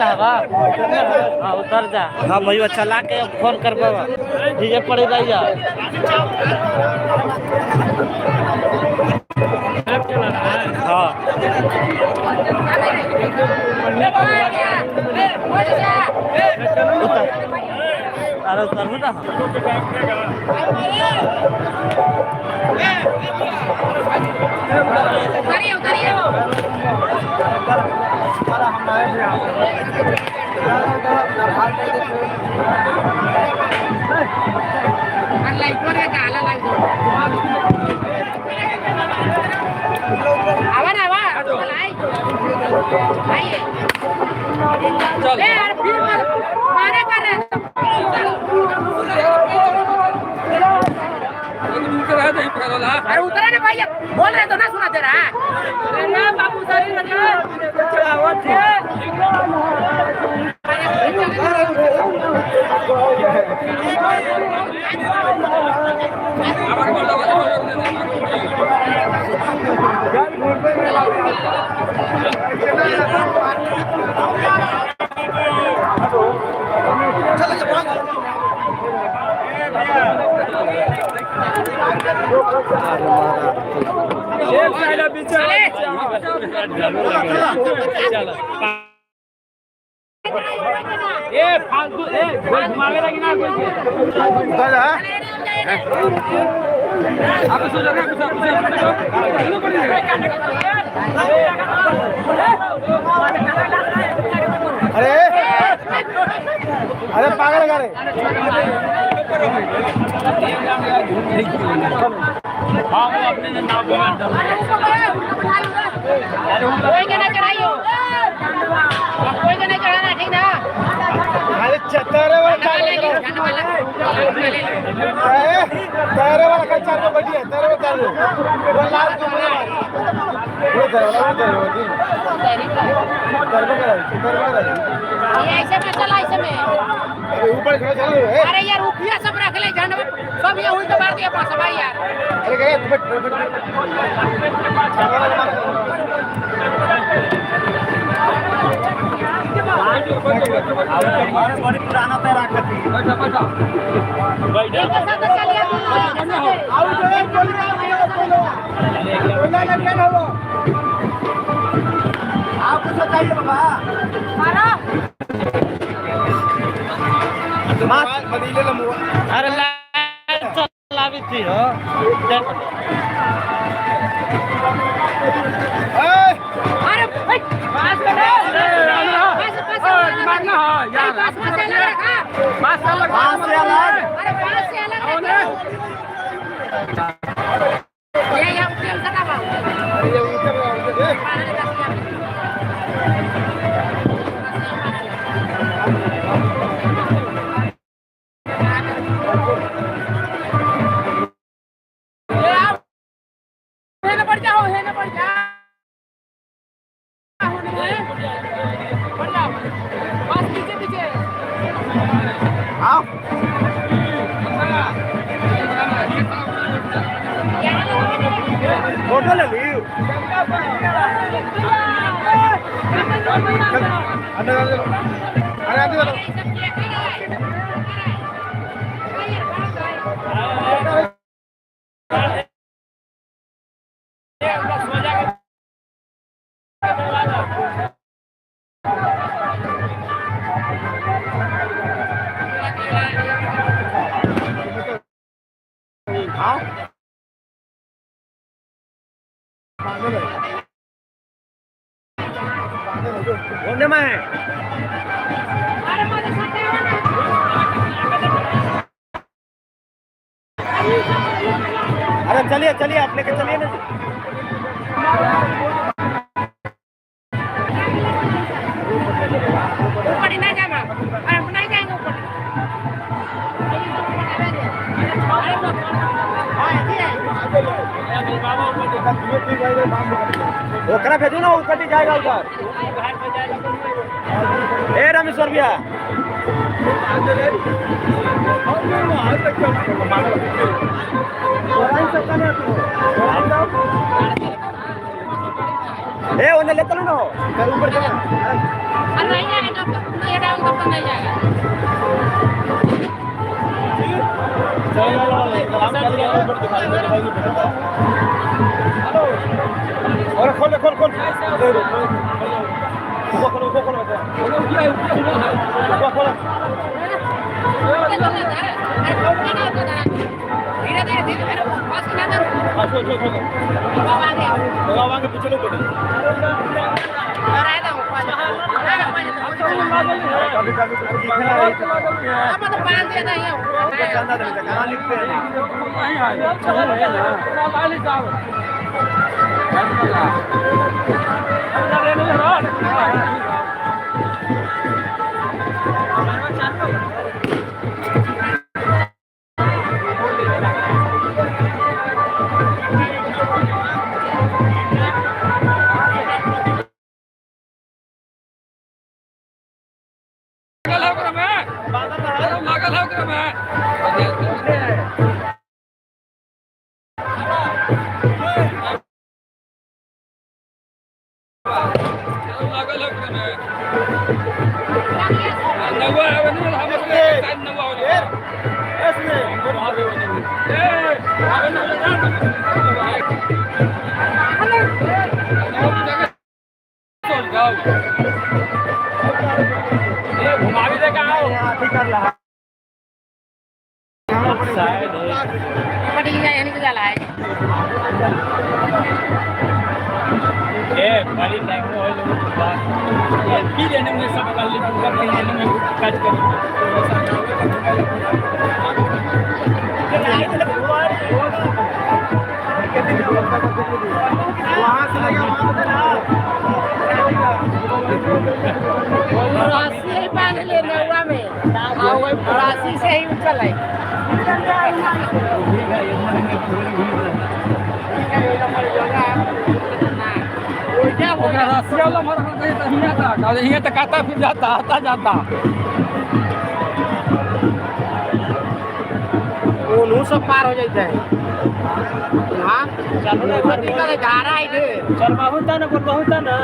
हवा। हाँ उतर जा। हाँ भैया चला के फोन कर बाबा डीजे पड़े भैया। हाँ अरे सर ना अरे उतरा ना भैया, बोल रहे तो ना सुना दे रहा है। बाबू सारी ये फालतू कोई घुमावे लगी ना कोई आप सोच रहे अरे अरे पागल कर रहे हाँ वो अपने नाम कोई का ना चढ़ाइयो, कोई का ना चढ़ाना, ठीक ना। अरे तेरे वाला का चार बढ़िया तेरे वाला चालू वो लाल को मुझे मार वो ऐसे में चला, ऐसे में अरे ऊपर खड़ा चल रहे है। अरे यार रुपया सब रख ले झंड में, सब ये हुई तो मार दिया पास भाई यार। अरे गए बड़ी पुराना पैरा करती है। आपको तो चाहिए बाबा मदीले लम्बा। अरे लाइट चलावी थी हो अरे भाई पास कर पास मारना है यार, पास से अलग रखा, पास से अलग, अरे पास से अलग ये यहाँ प्रेम से ना बाबू ये ऊपर फोटो ले ली होने में अरे चलिए चलिए आप लेके चलिए ना। ऊपर ही ना जाना, अरे नहीं जाएंगे ऊपर। ओकरा भेजू ना, ऊपर ही जाएगा उधर। ए रामेश्वर भैया ए उन्हें लेता लो ना कल ऊपर चला अरे नहीं जाएगा तो ये डाउन तो नहीं जाएगा और खोल खोल खोल पीछे लोग घुमा भी देगा बड़ी टाइम में सब कट राशि बांध ले नौवा में राशि से ही उछल है आता फिर जाता आता जाता वो सब पार हो जाता है हाँ चलो धारा है चल बहुत ना बहुत ना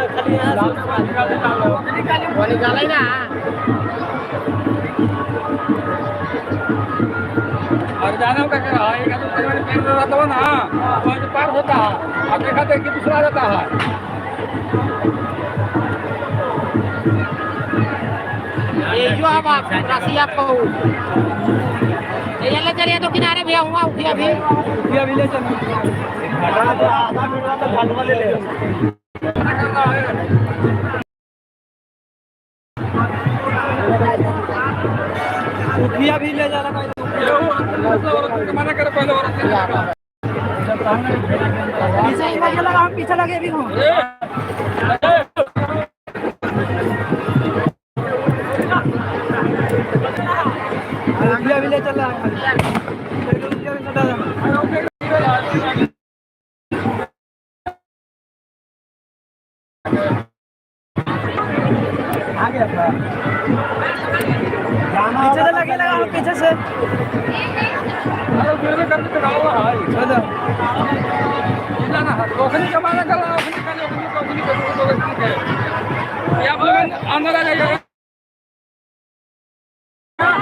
खाली वो निकाल ना और जाना का क्या है एक तो पेन रहता है ना वो पार होता है आगे खाते कि दूसरा रहता है ये जो अब आप राशि आपको ये ले चलिए तो किनारे भी आऊंगा उठिया भी ले चल आधा मिनट तो घाटवा ले ले उठिया भी ले जाना मना कर पहले पीछे ही लगा हम पीछे लगे भी हूं भी ले चल रहा है पीछे से लगे लगा पीछे से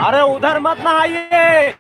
अरे उधर मत ना आइए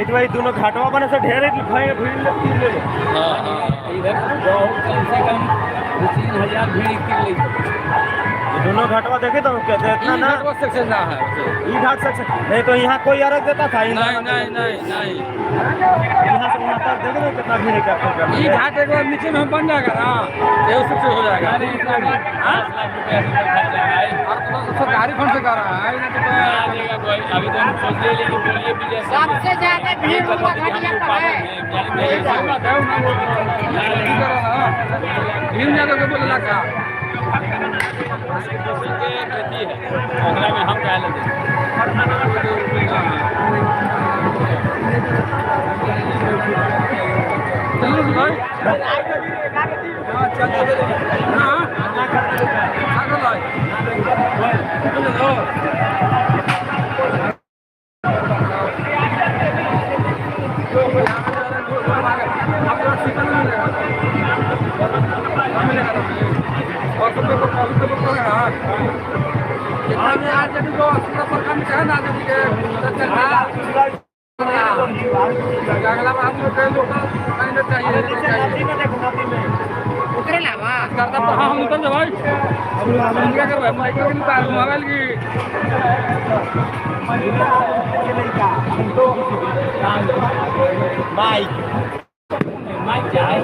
भाई तो भाई दोनों घाटवा बने से ढेर भीड़ लगती है। हाँ हाँ इधर बहुत कम से कम 2-3 हजार भीड़ की ये दोनों घाटवा देखे तो कहते हैं इतना ना सेक्शन ना है ई घाट से नहीं तो यहाँ कोई अलग देता था नहीं नहीं नहीं नहीं यहाँ से वहाँ तक देखे ना कितना भीड़ है क्या ये घाट एक बार नीचे में हम बन जाएगा ना ये सबसे हो जाएगा सरकारी फंड से कर रहा है आवेदन सबसे ज्यादा भीड़ हुआ घाटिया पर है। भीड़ ज्यादा के बोले लगा में हम कह लेते चलो भाई अगला बार हम लोग चाहिए उतरे लावा करता तो हाँ हम निकल जाओ भाई हम क्या कर रहे हैं माइक के पास मोबाइल की माइक माइक क्या है